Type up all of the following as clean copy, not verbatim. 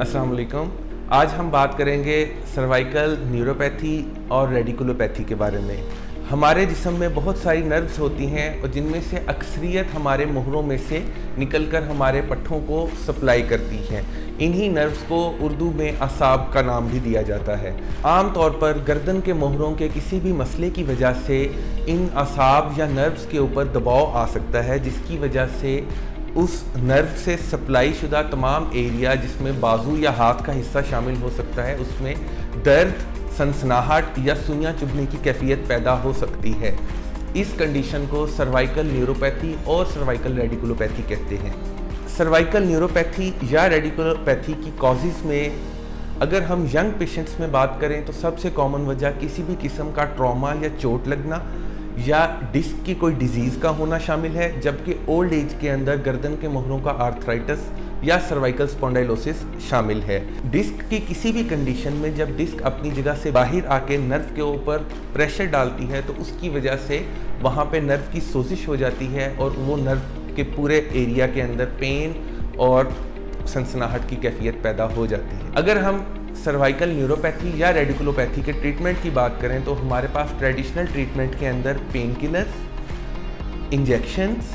अस्सलाम वालेकुम। आज हम बात करेंगे सर्वाइकल न्यूरोपैथी और रेडिकुलोपैथी के बारे में। हमारे जिस्म में बहुत सारी नर्व्स होती हैं और जिनमें से अक्सरियत हमारे मोहरों में से निकलकर हमारे पट्ठों को सप्लाई करती हैं। इन्हीं नर्व्स को उर्दू में असाब का नाम भी दिया जाता है। आम तौर पर गर्दन के मोहरों के किसी भी मसले की वजह से इन असाब या नर्व्स के ऊपर दबाव आ सकता है, जिसकी वजह से उस नर्व से सप्लाई शुदा तमाम एरिया जिसमें बाजू या हाथ का हिस्सा शामिल हो सकता है, उसमें दर्द, सनसनाहट या सुइयां चुभने की कैफियत पैदा हो सकती है। इस कंडीशन को सर्वाइकल न्यूरोपैथी और सर्वाइकल रेडिकुलोपैथी कहते हैं। सर्वाइकल न्यूरोपैथी या रेडिकुलोपैथी की कॉजेज़ में अगर हम यंग पेशेंट्स में बात करें तो सबसे कॉमन वजह किसी भी किस्म का ट्रॉमा या चोट लगना या डिस्क की कोई डिजीज़ का होना शामिल है, जबकि ओल्ड एज के अंदर गर्दन के मोहरों का आर्थराइटिस या सर्वाइकल स्पॉन्डाइलोसिस शामिल है। डिस्क की किसी भी कंडीशन में जब डिस्क अपनी जगह से बाहर आके नर्व के ऊपर प्रेशर डालती है तो उसकी वजह से वहाँ पे नर्व की सोजिश हो जाती है और वो नर्व के पूरे एरिया के अंदर पेन और सनसनाहट की कैफियत पैदा हो जाती है। अगर हम सर्वाइकल न्यूरोपैथी या रेडिकुलोपैथी के ट्रीटमेंट की बात करें तो हमारे पास ट्रेडिशनल ट्रीटमेंट के अंदर पेन किलर्स, इंजेक्शंस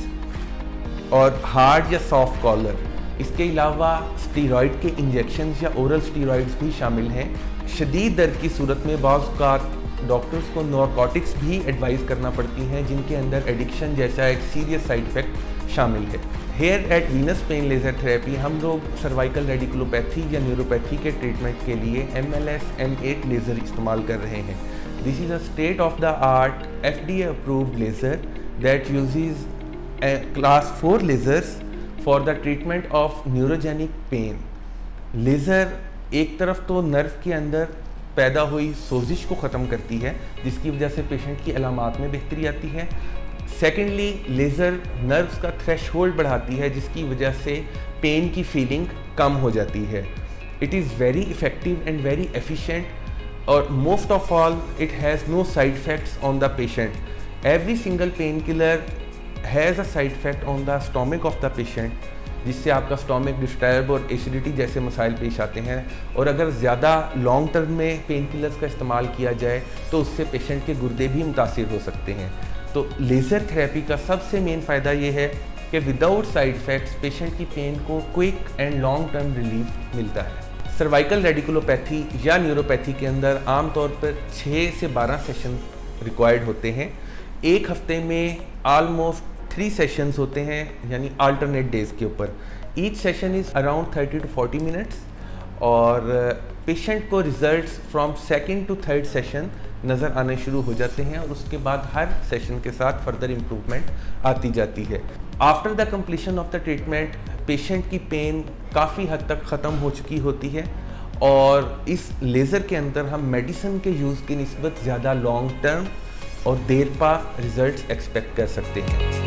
और हार्ड या सॉफ्ट कॉलर, इसके अलावा स्टीरॉयड के इंजेक्शंस या ओरल स्टीरॉयड्स भी शामिल हैं। शदीद दर्द की सूरत में बाज़ औक़ात डॉक्टर्स को नारकोटिक्स भी एडवाइस करना पड़ती हैं, जिनके अंदर एडिक्शन जैसा एक सीरियस साइड इफ़ेक्ट शामिल है। Here at Venus pain laser therapy हम लोग सर्वाइकल रेडिकुलोपैथी या न्यूरोपैथी के ट्रीटमेंट के लिए MLS M8 लेज़र इस्तेमाल कर रहे हैं। This is a state of the art FDA approved laser that uses class 4 lasers for the treatment of neurogenic pain. Laser एक तरफ तो नर्व के अंदर पैदा हुई सोजिश को ख़त्म करती है, जिसकी वजह से पेशेंट की अलामात में बेहतरी आती है। सेकेंडली, लेज़र नर्व्स का थ्रेशहोल्ड बढ़ाती है, जिसकी वजह से पेन की फीलिंग कम हो जाती है। It is very effective and very efficient और most of all it has no side effects on the patient. Every single pain killer has a side effect on the stomach of the patient, जिससे आपका stomach disturb और acidity जैसे मसाइल पेश आते हैं। और अगर ज़्यादा लॉन्ग टर्म में पेन किलर्स का इस्तेमाल किया जाए तो उससे पेशेंट के गुर्दे भी मुतासिर हो सकते हैं। तो लेज़र थेरेपी का सबसे मेन फ़ायदा ये है कि विदाउट साइड इफ़ेक्ट्स पेशेंट की पेन को quick and long term relief मिलता है। सर्वाइकल रेडिकुलोपैथी या न्यूरोपैथी के अंदर आमतौर पर 6 से 12 सेशन रिक्वायर्ड होते हैं। एक हफ्ते में आलमोस्ट 3 सेशंस होते हैं, यानी अल्टरनेट डेज़ के ऊपर। Each session is around 30 to 40 minutes और पेशेंट को results from second to third session नज़र आने शुरू हो जाते हैं और उसके बाद हर सेशन के साथ फर्दर इम्प्रूवमेंट आती जाती है। After the completion of the treatment patient की पेन काफ़ी हद तक ख़त्म हो चुकी होती है और इस लेज़र के अंदर हम मेडिसिन के यूज़ की निस्बत ज़्यादा लॉन्ग टर्म और देर पा रिज़ल्ट्स एक्सपेक्ट कर सकते हैं।